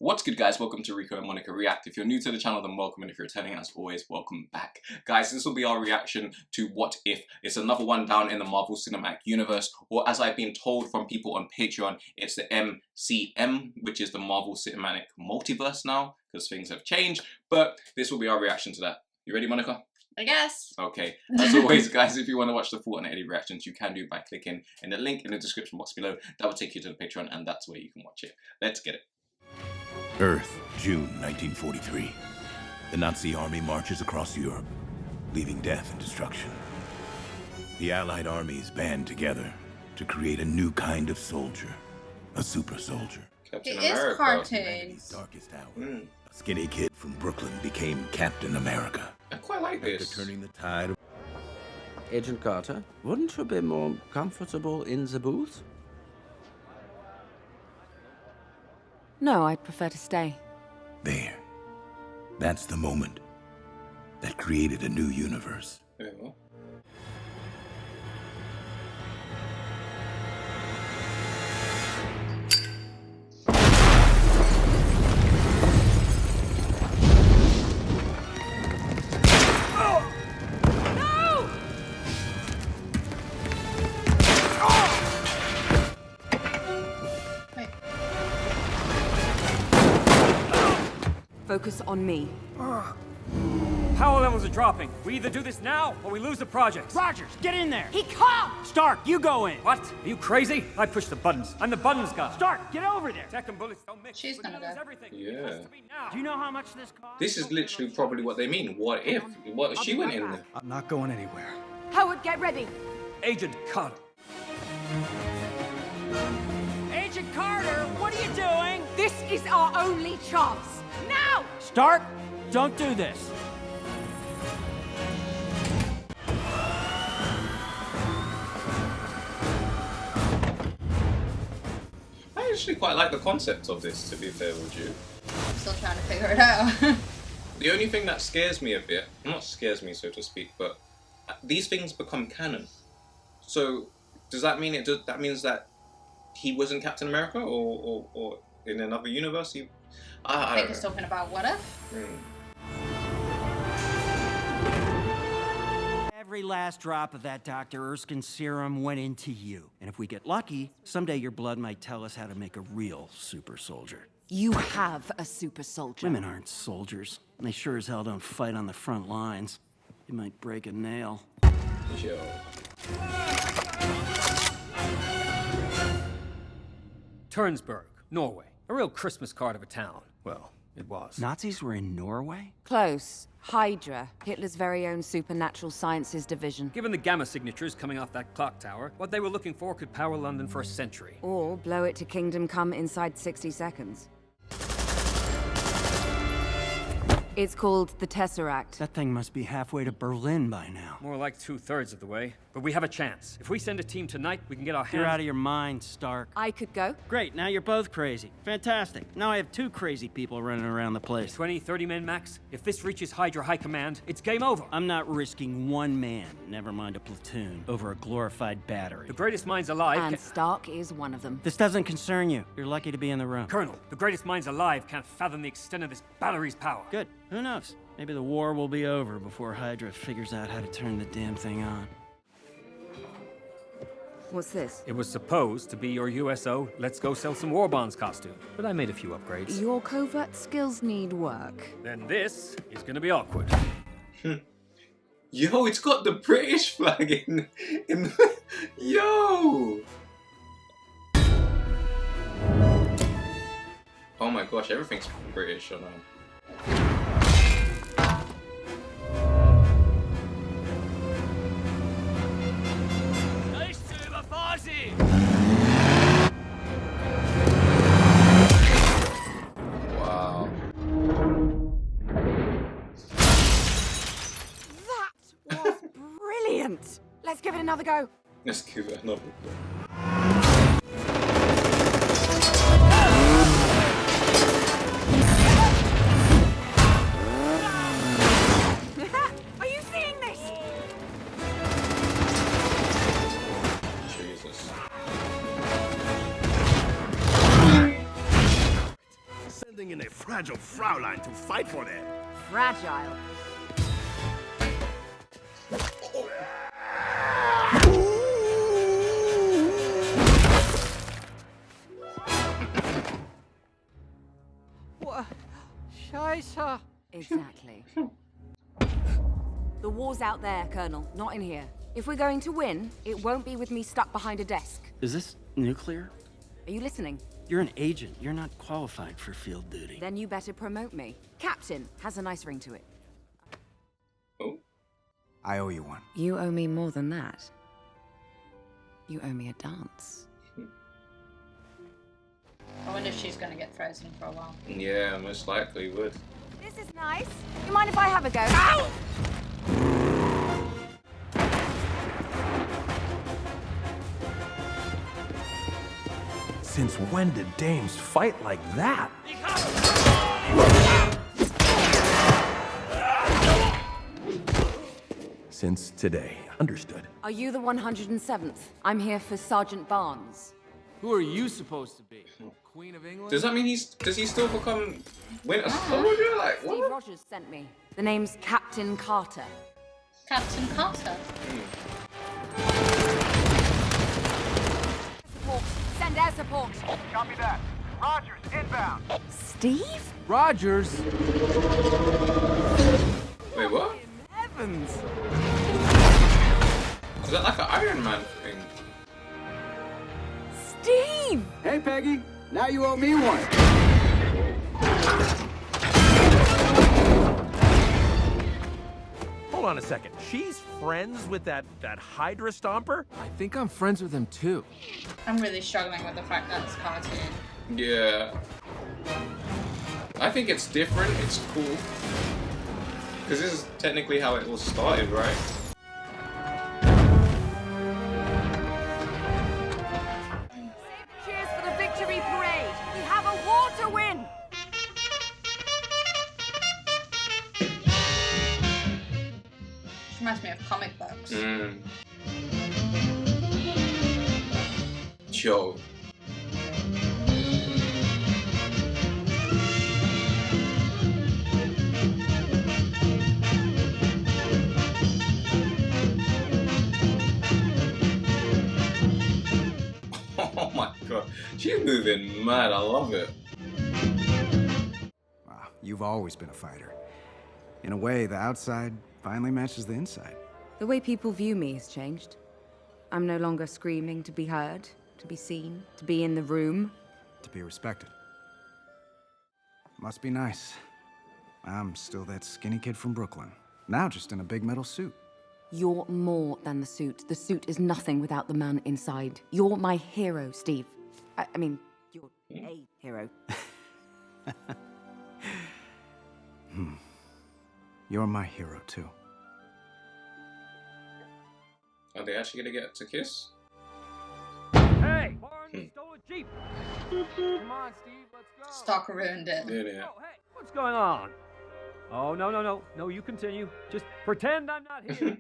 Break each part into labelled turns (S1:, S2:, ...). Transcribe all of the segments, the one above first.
S1: What's good, guys? Welcome to Rico and Monica React. If you're new to the channel, then welcome, and if you're returning, as always, welcome back. Guys, this will be our reaction to What If. It's another one down in the Marvel Cinematic Universe, or as I've been told from people on Patreon, it's the MCM, which is the Marvel Cinematic Multiverse now, because things have changed, but this will be our reaction to that. You ready, Monica?
S2: I guess.
S1: Okay. As always, guys, if you want to watch the full and edit reactions, you can do by clicking in the link in the description box below. That will take you to the Patreon, and that's where you can watch it. Let's get it.
S3: Earth, June 1943. The Nazi army marches across Europe, leaving death and destruction. The Allied armies band together to create a new kind of soldier, a super soldier.
S1: Captain
S2: It is cartoons.
S3: Humanity's darkest hour. A skinny kid from Brooklyn became Captain America.
S1: I quite like this.
S3: After turning the tide.
S4: Agent Carter, wouldn't you be more comfortable in the booth?
S5: No, I'd prefer to stay.
S3: There. That's the moment that created a new universe.
S1: There we go.
S5: Focus on me.
S6: Power levels are dropping. We either do this now, or we lose the project.
S7: Rogers, get in there!
S5: He can't!
S7: Stark, you go in!
S6: What? Are you crazy? I push the buttons. I'm the buttons guy.
S7: Stark, get over there!
S6: Tech and bullets don't mix.
S2: She's
S6: We're
S2: gonna
S6: lose
S2: go.
S6: everything.
S1: Yeah.
S6: It has to be now.
S7: Do you know how much this costs?
S1: This is literally probably what they mean. What if? What if she went in there?
S7: I'm not going anywhere.
S5: Howard, get ready.
S6: Agent Carter.
S7: Agent Carter, what are you doing?
S5: This is our only chance. Now!
S7: Stark, don't do this.
S1: I actually quite like the concept of this, to be fair with you.
S2: I'm still trying to figure it out.
S1: The only thing that scares me a bit, not scares me so to speak, but these things become canon. So does that mean that means that he wasn't Captain America, or in another universe
S2: I think he's talking about what if?
S7: Every last drop of that Dr. Erskine serum went into you. And if we get lucky, someday your blood might tell us how to make a real super soldier.
S5: You have a super soldier.
S7: Women aren't soldiers. And they sure as hell don't fight on the front lines. You might break a nail.
S1: Yo.
S6: Turnsburg, Norway. A real Christmas card of a town. Well, it was.
S7: Nazis were in Norway?
S5: Close. Hydra, Hitler's very own supernatural sciences division.
S6: Given the gamma signatures coming off that clock tower, what they were looking for could power London for a century.
S5: Or blow it to kingdom come inside 60 seconds. It's called the Tesseract.
S7: That thing must be halfway to Berlin by now.
S6: More like 2/3 of the way. But we have a chance. If we send a team tonight, we can get our hands...
S7: You're out of your mind, Stark.
S5: I could go.
S7: Great, now you're both crazy. Fantastic. Now I have two crazy people running around the place.
S6: 20, 30 men max. If this reaches Hydra High Command, it's game over.
S7: I'm not risking one man, never mind a platoon, over a glorified battery.
S6: The greatest minds alive
S5: And Stark is one of them.
S7: This doesn't concern you. You're lucky to be in the room.
S6: Colonel, the greatest minds alive can't fathom the extent of this battery's power.
S7: Good. Who knows? Maybe the war will be over before Hydra figures out how to turn the damn thing on.
S5: What's this?
S6: It was supposed to be your USO Let's Go Sell Some War Bonds costume, but I made a few upgrades.
S5: Your covert skills need work.
S6: Then this is gonna be awkward.
S1: Yo, it's got the British flag in Yo! Oh my gosh, everything's British on Wow.
S5: That was brilliant! Let's give it another go.
S1: Let's give it another go.
S5: Are you seeing this?
S3: something in a fragile Fraulein to fight for that.
S5: Fragile.
S6: What? Scheiße.
S5: Exactly. The war's out there, Colonel, not in here. If we're going to win, it won't be with me stuck behind a desk.
S7: Is this nuclear?
S5: Are you listening?
S7: You're an agent. You're not qualified for field duty.
S5: Then you better promote me. Captain has a nice ring to it.
S1: Oh.
S8: I owe you one.
S5: You owe me more than that. You owe me a dance.
S2: I wonder if she's gonna get frozen for a while.
S1: Yeah, most likely would.
S5: This is nice. You mind if I have a go? Ow!
S3: Since when did dames fight like that? Since today. Understood.
S5: Are you the 107th? I'm here for Sergeant Barnes.
S9: Who are you supposed to be? Queen of England?
S1: Does that mean does he still become Winter Soldier? Like,
S5: Steve
S1: what?
S5: Rogers sent me. The name's Captain Carter.
S2: Captain Carter.
S5: Support. Send air support.
S10: Copy that. Rogers, inbound.
S5: Steve?
S9: Rogers?
S1: Wait, what?
S9: Heavens!
S1: Is that like an Iron Man thing?
S5: Steve!
S8: Hey, Peggy. Now you owe me one.
S11: Hold on a second. She's friends with that Hydra Stomper?
S9: I think I'm friends with him too.
S2: I'm really struggling with the fact that it's cartoon.
S1: Yeah. I think it's different. It's cool. Because this is technically how it all started, right?
S5: Cheers for the victory parade. We have a war to win.
S2: Which reminds me of comic books.
S1: Yo. Oh my god. She's moving mad. I love it.
S8: Wow, you've always been a fighter. In a way, the outside finally matches the inside.
S5: The way people view me has changed. I'm no longer screaming to be heard, to be seen, to be in the room.
S8: To be respected. Must be nice. I'm still that skinny kid from Brooklyn. Now just in a big metal suit.
S5: You're more than the suit. The suit is nothing without the man inside. You're my hero, Steve. I mean, you're a hero.
S8: You're my hero, too.
S1: Are they actually gonna get to kiss?
S6: Hey! Barnes stole a Jeep! Come on, Steve, let's go!
S2: Stalker ruined it.
S1: Yeah.
S6: Oh, hey, what's going on? Oh, no. No, you continue. Just pretend I'm not here.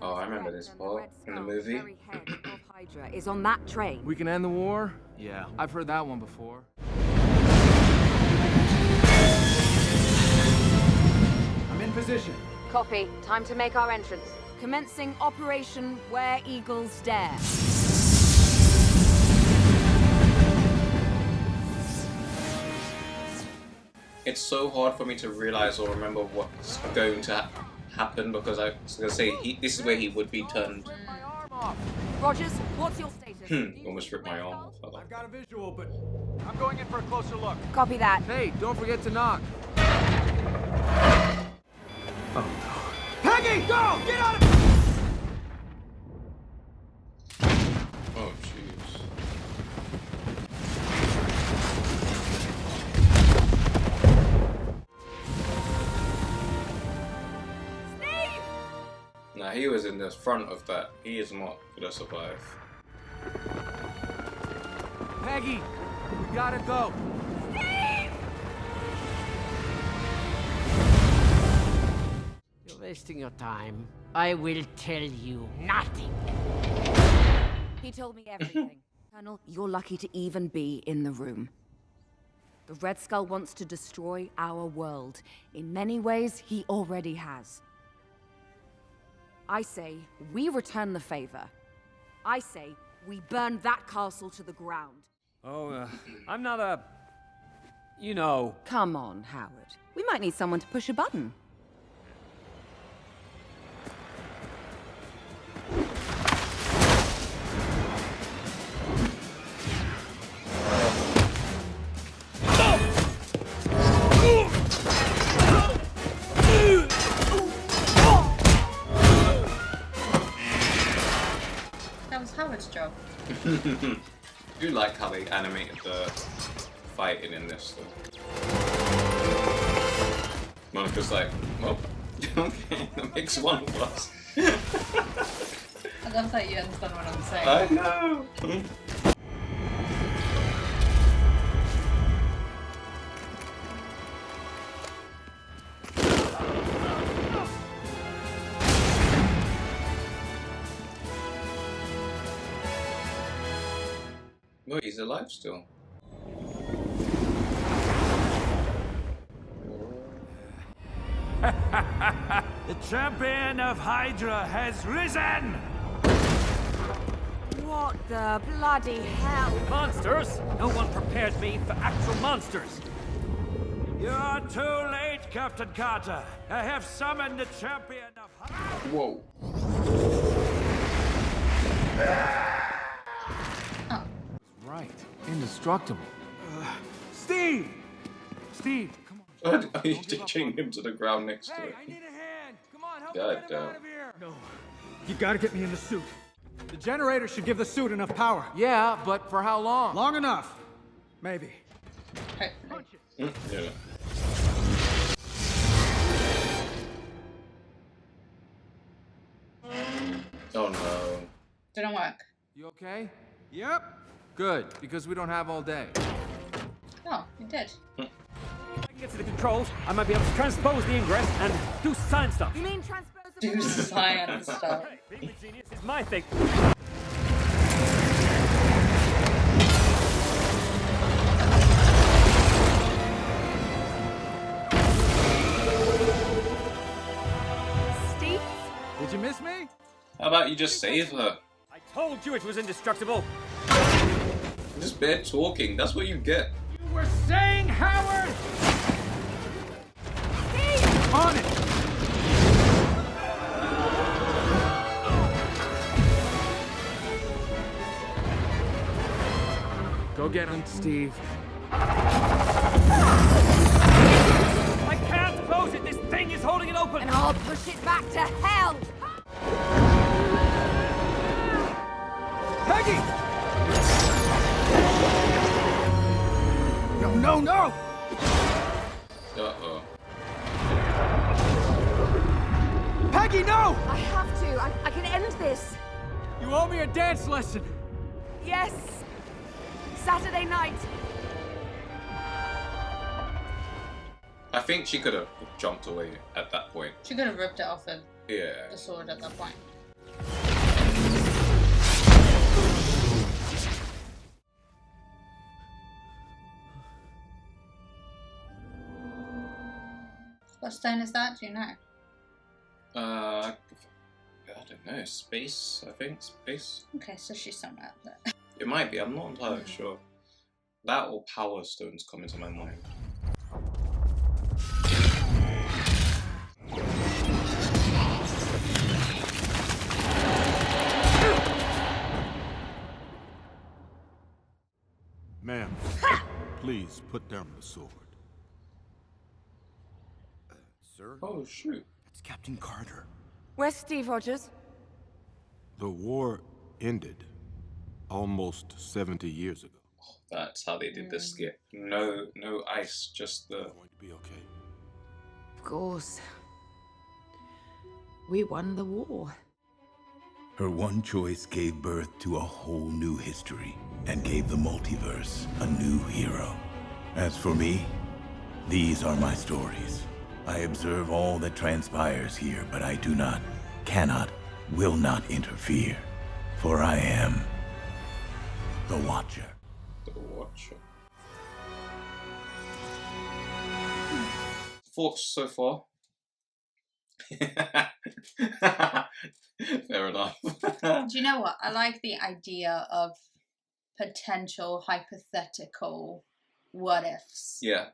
S1: Oh, I remember this part in the movie.
S5: The very head of Hydra is on that train.
S9: We can end the war? Yeah, I've heard that one before.
S8: I'm in position.
S5: Copy. Time to make our entrance. Commencing Operation Where Eagles Dare.
S1: It's so hard for me to realize or remember what's going to happen because I was gonna say this is where he would be turned.
S5: Rogers, what's your status?
S1: Almost ripped my arm off.
S10: I've got a visual, but I'm going in for a closer look.
S5: Copy that.
S9: Hey, don't forget to knock.
S8: Oh, no.
S10: Peggy, go! Get out of
S1: Oh jeez.
S5: Steve!
S1: Now he was in the front of that. He is not gonna survive.
S9: Peggy, we gotta go.
S5: Steve!
S12: You're wasting your time. I will tell you nothing.
S5: He told me everything. Colonel, you're lucky to even be in the room. The Red Skull wants to destroy our world. In many ways, he already has. I say, we return the favor. I say, we burn that castle to the ground.
S6: Oh, I'm not a... You know...
S5: Come on, Howard. We might need someone to push a button.
S2: That was Howard's job.
S1: I do like how they animated the fighting in this though. Monica's like, well, okay, that makes one of us.
S2: I love that you understand what I'm saying.
S1: I know. Well, he's alive still.
S11: The champion of Hydra has risen!
S5: What the bloody hell?
S6: Monsters? No one prepared me for actual monsters.
S11: You're too late, Captain Carter. I have summoned the champion of Hydra.
S1: Whoa.
S9: Right. Indestructible. Steve! Steve, come on.
S1: Are you chain him to the ground next to it?
S9: I need a hand. Come on, help
S1: God
S9: me get him
S1: damn.
S9: out of here.
S10: No. You gotta get me in the suit. The generator should give the suit enough power.
S9: Yeah, but for how long?
S10: Long enough. Maybe.
S2: Hey,
S1: Yeah. Oh no.
S2: didn't work.
S9: You okay?
S10: Yep.
S9: Good, because we don't have all day.
S2: Oh, you did.
S6: If I can get to the controls, I might be able to transpose the ingress and do science stuff.
S5: You mean transpose the...
S2: Do science stuff.
S6: Hey, being a genius is my thing.
S5: Steve?
S10: Did you miss me?
S1: How about you just save her?
S6: I told you it was indestructible.
S1: Just bare talking. That's what you get.
S10: You were saying, Howard!
S5: Steve!
S10: On it!
S9: Go get him, Steve.
S6: I can't close it. This thing is holding it open.
S5: And I'll push it back to hell!
S10: Peggy! No, no, no!
S1: Uh-oh.
S10: Peggy, no!
S5: I have to. I can end this.
S10: You owe me a dance lesson.
S5: Yes. Saturday night.
S1: I think she could have jumped away at that point.
S2: She could have ripped it off of
S1: Yeah.
S2: the sword at that point. What stone is that? Do you know?
S1: I don't know. Space, I think. Space.
S2: Okay, so she's somewhere up there.
S1: It might be. I'm not entirely sure. That or power stones come into my mind.
S13: Ma'am, please put down the sword.
S8: Sir?
S1: Oh, shoot.
S8: That's Captain Carter.
S5: Where's Steve Rogers?
S13: The war ended almost 70 years ago.
S1: That's how they did the skit. No ice, just the...
S13: Going to be okay.
S5: Of course. We won the war.
S3: Her one choice gave birth to a whole new history and gave the multiverse a new hero. As for me, these are my stories. I observe all that transpires here, but I do not, cannot, will not interfere. For I am The Watcher.
S1: The Watcher. Thoughts so far? Fair enough.
S2: Do you know what? I like the idea of potential hypothetical what ifs.
S1: Yeah.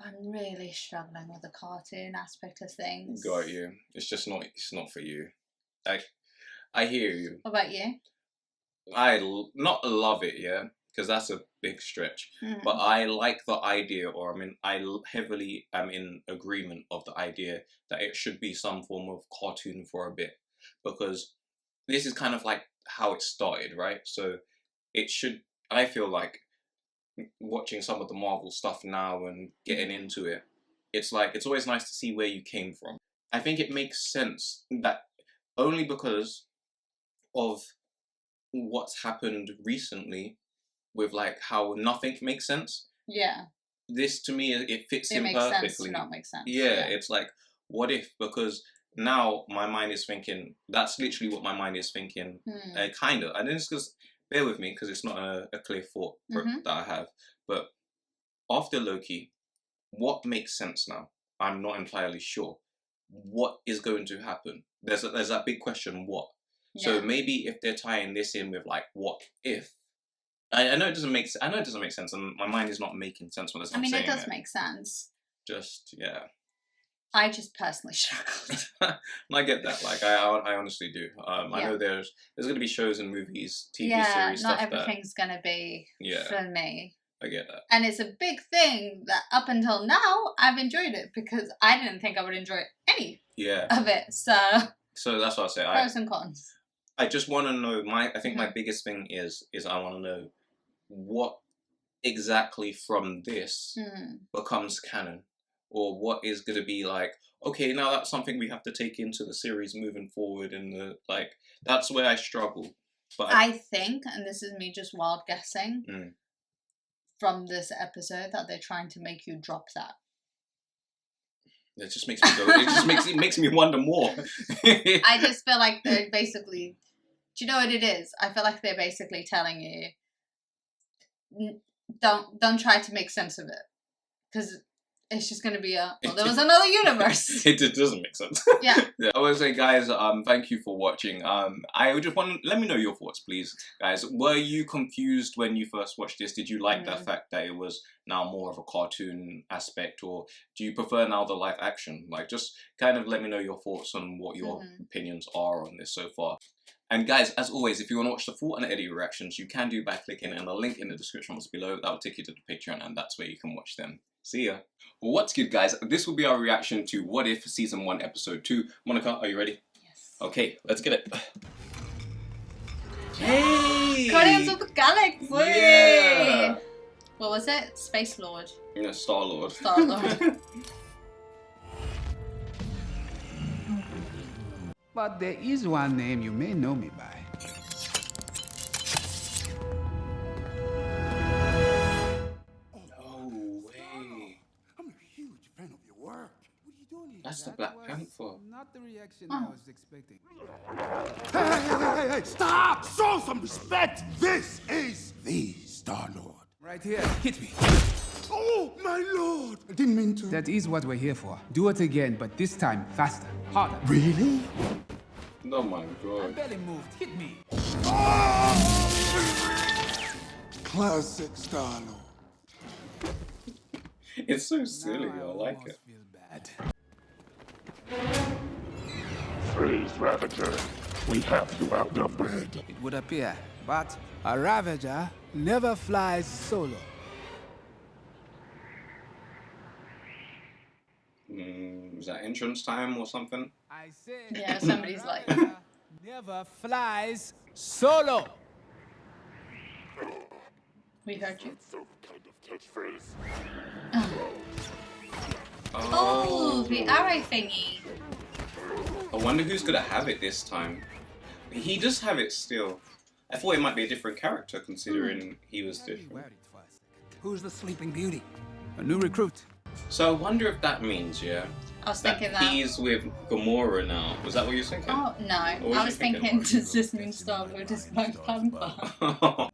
S2: I'm really struggling with the cartoon aspect of things.
S1: Got you. It's just not. It's not for you. I hear you.
S2: What about you?
S1: Not love it, yeah, because that's a big stretch. But I like the idea, or I mean, heavily am in agreement of the idea that it should be some form of cartoon for a bit, because this is kind of like how it started, right? So it should. I feel like watching some of the Marvel stuff now and getting into it, it's like it's always nice to see where you came from. I think it makes sense that only because of what's happened recently with like how nothing makes sense.
S2: Yeah.
S1: This to me, it fits in
S2: makes
S1: perfectly.
S2: sense to not make sense.
S1: Yeah, it's like, what if? Because now my mind is thinking, that's literally what my mind is thinking. Kind of. And it's because, bear with me, because it's not a clear thought that I have. But after Loki, what makes sense now? I'm not entirely sure. What is going to happen? There's that big question, what? Yeah. So maybe if they're tying this in with like, what if? I know it doesn't make sense, and my mind is not making sense when I'm saying it.
S2: I mean, it does make sense.
S1: Just, yeah.
S2: I just personally struggled.
S1: And I get that. Like, I honestly do. I know there's going to be shows and movies, TV series, stuff.
S2: Not everything's going to be for me.
S1: I get that.
S2: And it's a big thing that up until now, I've enjoyed it because I didn't think I would enjoy any of it. So
S1: that's what I say.
S2: Pros and cons.
S1: I just want to know, I think my biggest thing is I want to know what exactly from this becomes canon, or what is going to be like, okay, now that's something we have to take into the series moving forward, and that's where I struggle. But
S2: I think, and this is me just wild guessing, from this episode that they're trying to make you drop that.
S1: It just makes me go. It makes me wonder more.
S2: I just feel like they're basically. Do you know what it is? I feel like they're basically telling you, don't try to make sense of it, because it's just going to be there was another universe.
S1: It doesn't make sense.
S2: Yeah.
S1: I want to say, guys, thank you for watching. I just want to let me know your thoughts, please, guys. Were you confused when you first watched this? Did you like the fact that it was now more of a cartoon aspect, or do you prefer now the live action? Like, just kind of let me know your thoughts on what your opinions are on this so far. And guys, as always, if you want to watch the full unedited reactions, you can do by clicking on the link in the description box below. That will take you to the Patreon, and that's where you can watch them. See ya. What's good, guys? This will be our reaction to What If Season 1, Episode 2. Monica, are you ready?
S2: Yes.
S1: Okay, let's get it. Hey!
S2: Guardians of the Galaxy!
S1: Yeah!
S2: What was it? Space Lord?
S1: Yeah, Star-Lord.
S2: Star-Lord.
S14: But there is one name you may know me by.
S1: No way.
S13: I'm a huge fan of your work. What are you doing here?
S1: That's the Black Panther.
S14: Not the reaction I was expecting.
S13: Hey, stop! Show some respect! This is the Star-Lord.
S14: Right here, hit me.
S13: Oh, my lord! I didn't mean to.
S14: That is what we're here for. Do it again, but this time faster, harder.
S13: Really?
S1: Oh my
S14: I
S1: god.
S14: barely moved. Hit me.
S13: Classic Star-Lord.
S1: It's so silly. I like it.
S14: Feel bad.
S13: Freeze, Ravager. We have you outnumbered.
S14: It would appear, but a Ravager never flies solo.
S1: Is that entrance time or something?
S14: I said,
S2: Yeah, somebody's like...
S14: never flies solo.
S2: We heard you.
S13: Some kind of catchphrase.
S2: Oh, the arrow thingy.
S1: I wonder who's gonna have it this time. He does have it still. I thought it might be a different character, considering he was different.
S14: Who's the Sleeping Beauty? A new recruit.
S1: So I wonder if that means,
S2: I was thinking that.
S1: He's with Gamora now. Was that what you were thinking?
S2: Oh, no. I was thinking, does this mean Star-Lord is Black Panther?
S15: I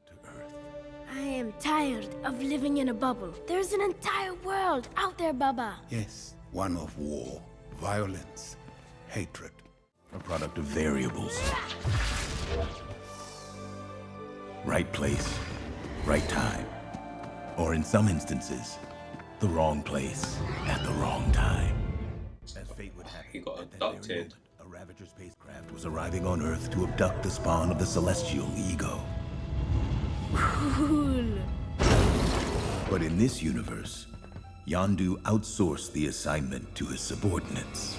S15: am tired of living in a bubble. There's an entire world out there, Baba.
S3: Yes, one of war, violence, hatred. A product of variables. Right place, right time. Or in some instances, the wrong place at the wrong time. As fate would have
S1: He got abducted.
S3: a Ravager spacecraft was arriving on Earth to abduct the spawn of the celestial ego.
S15: Cool.
S3: But in this universe, Yondu outsourced the assignment to his subordinates.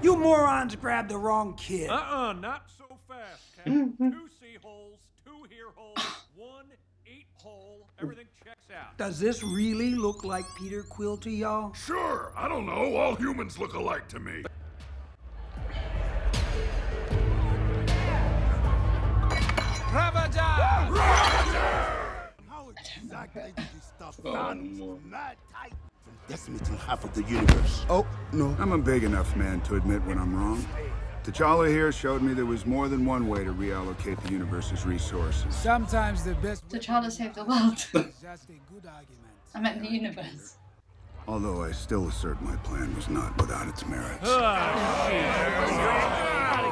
S16: You morons grabbed the wrong kid.
S11: Not so fast, Captain. 2 C-holes, 2 here holes, 1 8-hole. Everything checks out.
S16: Does this really look like Peter Quill to y'all?
S13: Sure, I don't know. All humans look alike to me.
S14: Ravager!
S13: How exactly did this stuff
S11: Mad
S13: tight from decimating half of the universe?
S8: Oh, no. I'm a big enough man to admit when I'm wrong. T'Challa here showed me there was more than one way to reallocate the universe's resources.
S14: Sometimes the best
S2: T'Challa saved the world.
S14: is just a good argument.
S2: I meant the universe.
S8: Although I still assert my plan was not without its merits.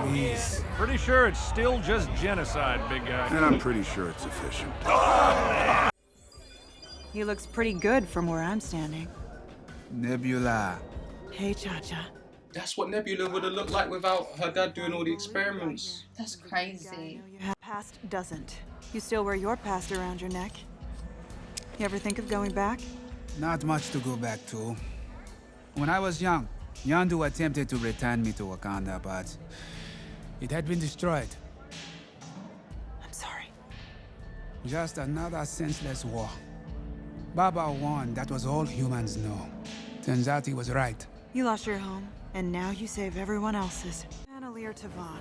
S11: Please. Pretty sure it's still just genocide, big guy.
S8: And I'm pretty sure it's efficient.
S17: He looks pretty good from where I'm standing.
S14: Nebula.
S17: Hey, Cha-Cha.
S1: That's what Nebula would have looked like without her dad doing all the experiments.
S2: That's crazy.
S17: Past doesn't. You still wear your past around your neck. You ever think of going back?
S14: Not much to go back to. When I was young, Yondu attempted to return me to Wakanda, but it had been destroyed.
S17: I'm sorry.
S14: Just another senseless war. Baba won, that was all humans know. Turns out he was right.
S17: You lost your home, and now you save everyone else's. Annelier Tavon,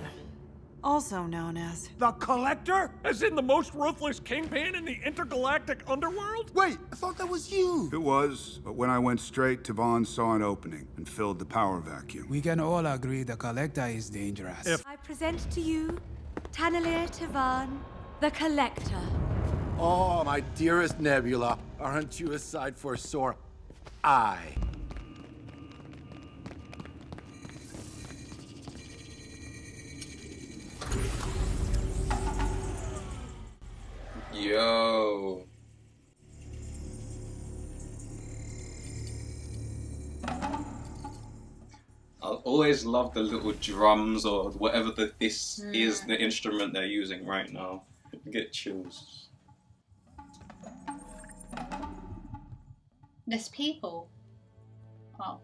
S17: also known as
S11: The Collector? As in the most ruthless kingpin in the intergalactic underworld?
S8: Wait, I thought that was you. It was, but when I went straight, Tavon saw an opening and filled the power vacuum.
S14: We can all agree the Collector is dangerous.
S5: I present to you Annelier Tavon, the Collector.
S18: Oh, my dearest Nebula, aren't you a sight for sore eye?
S1: Yo. I always love the little drums or whatever this is, the instrument they're using right now. I get chills.
S2: There's people. Oh.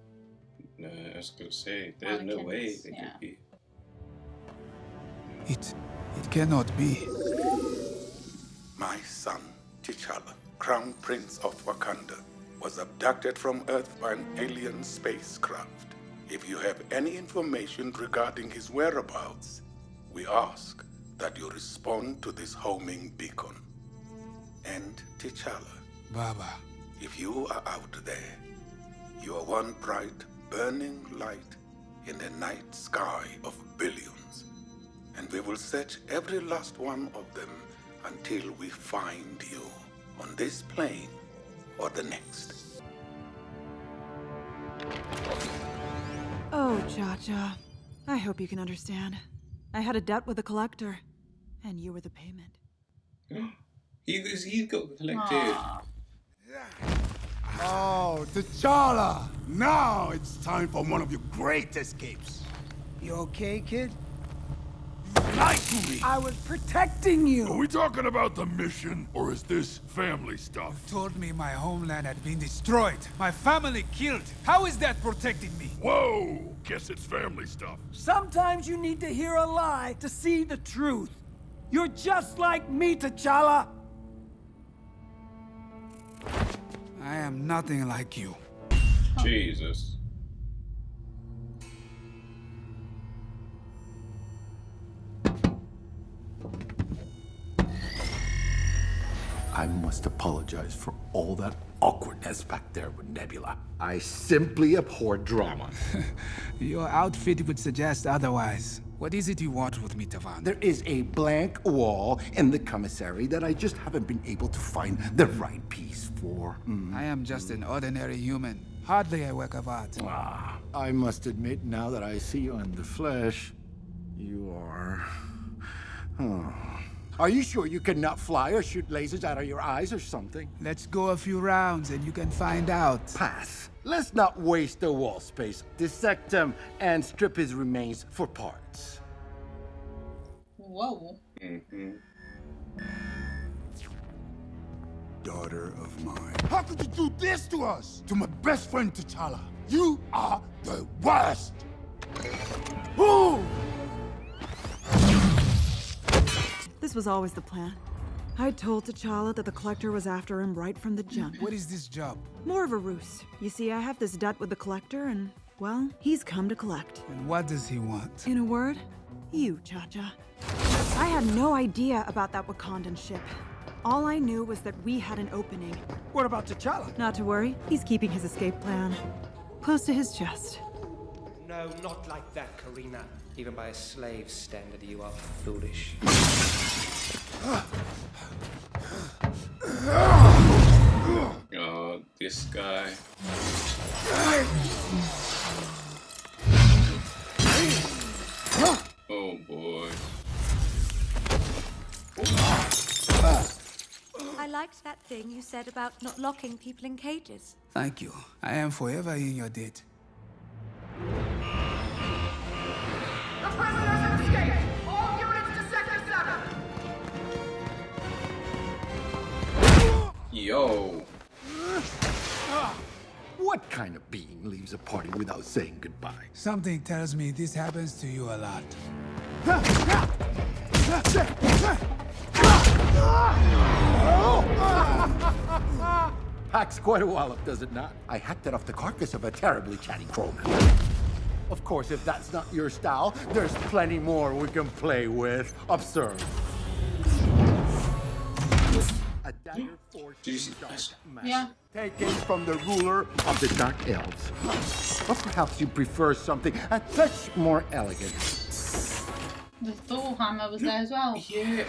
S1: No, I was gonna say, there's no way they could be.
S14: It cannot be.
S3: My son, T'Challa, Crown Prince of Wakanda, was abducted from Earth by an alien spacecraft. If you have any information regarding his whereabouts, we ask that you respond to this homing beacon. And T'Challa,
S14: Baba,
S3: if you are out there, you are one bright, burning light in the night sky of billions. And we will search every last one of them until we find you on this plane or the next.
S17: Oh, Cha-Cha. I hope you can understand. I had a debt with the Collector, and you were the payment.
S1: He got collected.
S13: Oh, T'Challa! Now it's time for one of your great escapes.
S16: You okay, kid?
S13: You lied to me!
S16: I was protecting you!
S13: Are we talking about the mission, or is this family stuff?
S14: Told me my homeland had been destroyed. My family killed. How is that protecting me?
S13: Whoa! Guess it's family stuff.
S16: Sometimes you need to hear a lie to see the truth. You're just like me, T'Challa.
S14: I am nothing like you.
S1: Jesus.
S18: I must apologize for all that awkwardness back there with Nebula. I simply abhor drama.
S14: Your outfit would suggest otherwise. What is it you want with me, Tavan?
S18: There is a blank wall in the commissary that I just haven't been able to find the right piece for.
S14: I am just an ordinary human. Hardly a work of art.
S18: I must admit, now that I see you in the flesh, you are... Are you sure you cannot fly or shoot lasers out of your eyes or something?
S14: Let's go a few rounds and you can find out.
S18: Pass. Let's not waste the wall space. Dissect him and strip his remains for parts.
S2: Whoa.
S8: Daughter of mine. How could you do this to us? To my best friend T'Challa. You are the worst! Ooh!
S17: This was always the plan. I told T'Challa that the Collector was after him right from the jump.
S14: What is this job?
S17: More of a ruse. You see, I have this debt with the Collector, and, well, he's come to collect.
S14: And what does he want?
S17: In a word, you, Cha-Cha. I had no idea about that Wakandan ship. All I knew was that we had an opening.
S16: What about T'Challa?
S17: Not to worry, he's keeping his escape plan close to his chest.
S19: No, not like that, Karina. Even by a slave's standard, you are foolish.
S1: Oh, this guy. Oh boy.
S20: I liked that thing you said about not locking people in cages.
S14: Thank you. I am forever in your debt.
S21: The prisoners have escaped! All units to Sector 7!
S1: Yo.
S18: What kind of being leaves a party without saying goodbye?
S14: Something tells me this happens to you a lot.
S18: Packs quite a wallop, does it not? I hacked it off the carcass of a terribly chatty crowman. Of course, if that's not your style, there's plenty more we can play with. Observe. A dagger forged dark magic, taken from the ruler of the Dark Elves. Or perhaps you prefer something a touch more elegant.
S2: The Thor hammer was there as well.
S1: Yeah,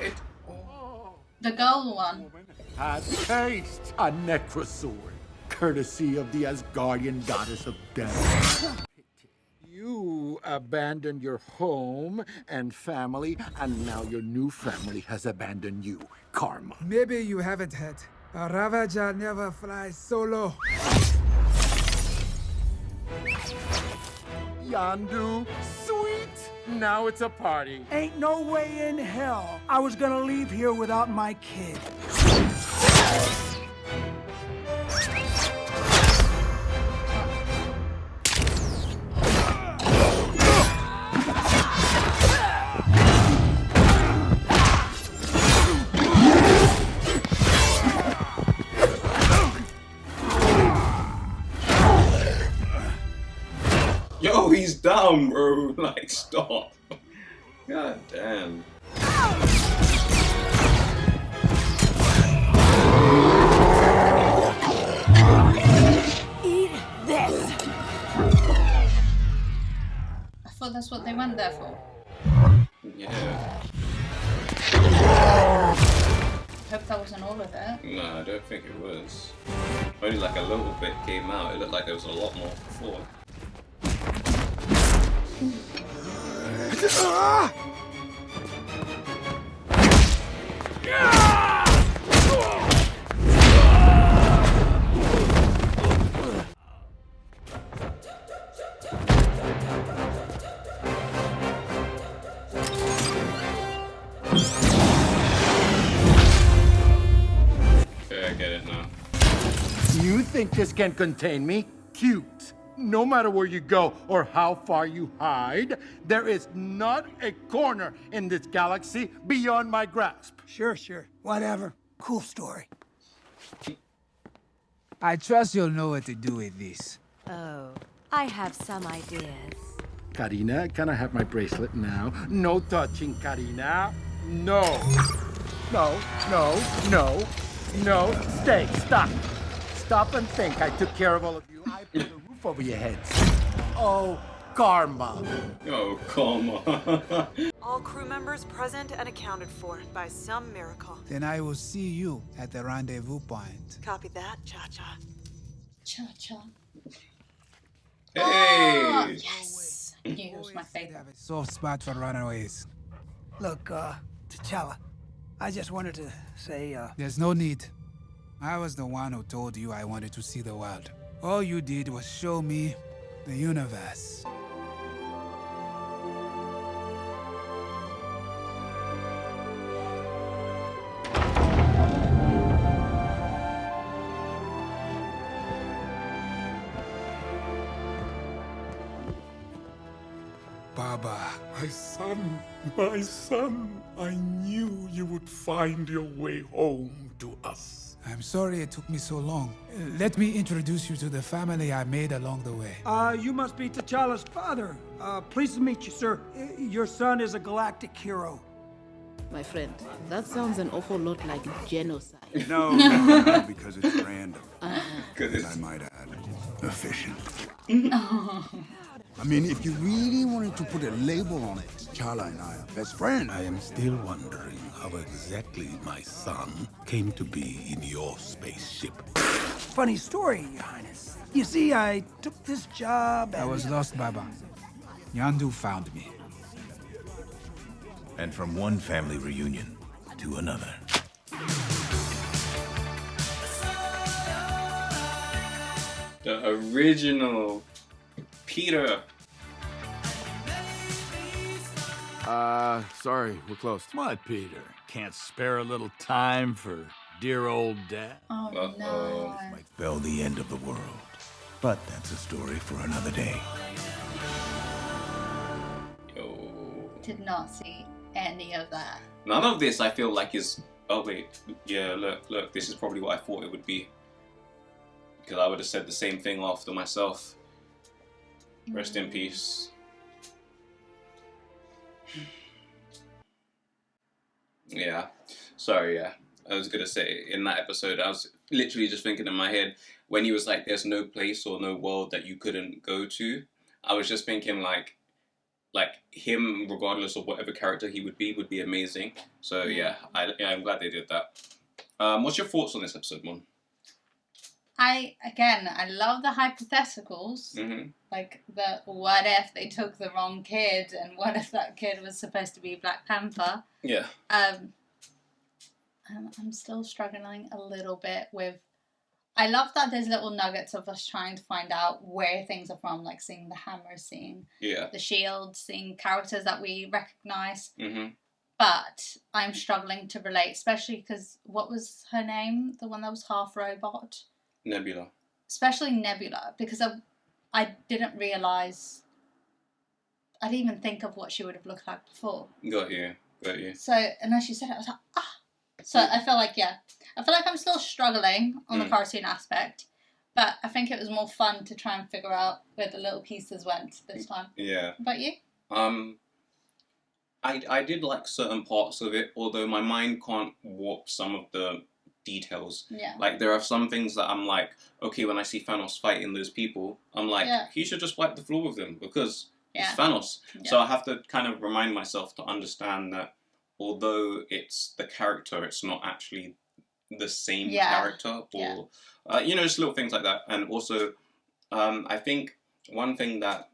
S2: The gold one.
S18: Had taste a necrosword, courtesy of the Asgardian goddess of death. You abandoned your home and family, and now your new family has abandoned you. Karma.
S14: Maybe you haven't heard. A Ravager never flies solo.
S18: Yandu, sweet! Now it's a party.
S16: Ain't no way in hell I was gonna leave here without my kid.
S1: Yo, he's down, bro. Like, stop. God damn.
S15: Eat this!
S2: I thought that's what they went there for.
S1: Yeah.
S2: Hope that wasn't all of it.
S1: No, I don't think it was. Only like a little bit came out. It looked like there was a lot more before. Okay, I get it now.
S18: You think this can contain me? Cute. No matter where you go or how far you hide, there is not a corner in this galaxy beyond my grasp.
S16: Sure. Whatever. Cool story.
S14: I trust you'll know what to do with this.
S20: Oh, I have some ideas.
S18: Karina, can I have my bracelet now? No touching, Karina. No. No. No, stay, stop. Stop and think. I took care of all of you. I put a roof over your heads. Oh, karma.
S1: Oh, karma.
S17: All crew members present and accounted for by some miracle.
S14: Then I will see you at the rendezvous point.
S17: Copy that, Cha-Cha.
S2: Cha-cha.
S1: Hey!
S2: Oh, yes! You was my favorite.
S14: Soft spot for runaways.
S4: Look, T'Challa, I just wanted to say,
S14: There's no need. I was the one who told you I wanted to see the world. All you did was show me the universe. Baba.
S13: My son, I knew you would find your way home to us.
S14: I'm sorry it took me so long. Let me introduce you to the family I made along the way.
S16: You must be T'Challa's father. Pleased to meet you, sir. Your son is a galactic hero.
S22: My friend, that sounds an awful lot like genocide.
S8: No, because it's random.
S1: Because
S8: I might add, efficient. I mean, if you really wanted to put a label on it, T'Challa and I are best friends.
S3: I am still wondering how exactly my son came to be in your spaceship.
S4: funny story, Your Highness. You see, I took this job and...
S14: I was lost, Baba. Yandu found me.
S3: And from one family reunion to another.
S1: The original Peter.
S9: Sorry, we're closed.
S23: What, Peter? Can't spare a little time for dear old Dad?
S2: Oh, no.
S3: Might spell the end of the world. But that's a story for another day.
S2: Did not see any of that.
S1: None of this I feel like is... Oh wait, yeah, look, this is probably what I thought it would be. Because I would have said the same thing after myself. Rest in peace. Yeah, sorry, yeah. I was gonna say, in that episode, I was literally just thinking in my head, when he was like, there's no place or no world that you couldn't go to, I was just thinking like him, regardless of whatever character he would be amazing. So yeah, I'm glad they did that. What's your thoughts on this episode, Mon?
S2: I love the hypotheticals.
S1: Mm-hmm.
S2: Like the what if they took the wrong kid and what if that kid was supposed to be Black Panther.
S1: Yeah.
S2: I'm still struggling a little bit with... I love that there's little nuggets of us trying to find out where things are from, like seeing the hammer, seeing the shield, seeing characters that we recognise.
S1: Mm-hmm.
S2: But I'm struggling to relate, especially because what was her name? The one that was half robot?
S1: Nebula. Especially
S2: Nebula, because I didn't realise... I didn't even think of what she would have looked like before.
S1: Got you.
S2: So, and as she said it, I was like, ah! So I feel like, I'm still struggling on the cartoon aspect, but I think it was more fun to try and figure out where the little pieces went this time.
S1: Yeah.
S2: What about you?
S1: I did like certain parts of it, although my mind can't warp some of the details.
S2: Yeah.
S1: Like, there are some things that I'm like, okay, when I see Thanos fighting those people, I'm like, he should just wipe the floor with them because it's Thanos.
S2: Yeah.
S1: So I have to kind of remind myself to understand that although it's the character, it's not actually the same character, or just little things like that. And also, I think one thing that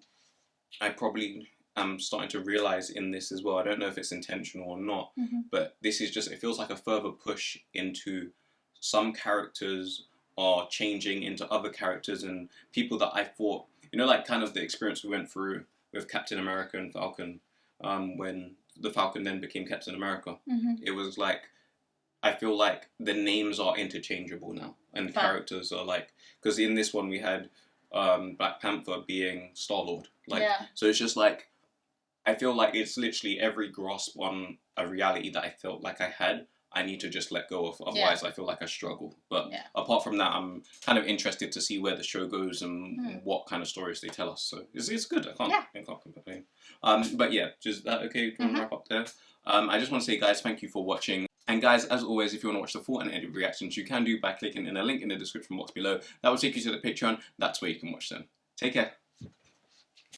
S1: I probably am starting to realize in this as well, I don't know if it's intentional or not, but this is just, it feels like a further push into some characters are changing into other characters, and people that I thought, like kind of the experience we went through with Captain America and Falcon, when the Falcon then became Captain America. It was like, I feel like the names are interchangeable now, and characters are like, because in this one we had Black Panther being Star-Lord. So it's just like, I feel like it's literally every grasp on a reality that I felt like I had, I need to just let go of. Otherwise, I feel like I struggle. But apart from that, I'm kind of interested to see where the show goes and what kind of stories they tell us. So it's good. I can't complain. But yeah, just that. Okay, do you want to wrap up there? I just want to say, guys, thank you for watching. And guys, as always, if you want to watch the full unedited reactions, you can do by clicking in a link in the description box below. That will take you to the Patreon. That's where you can watch them. Take care.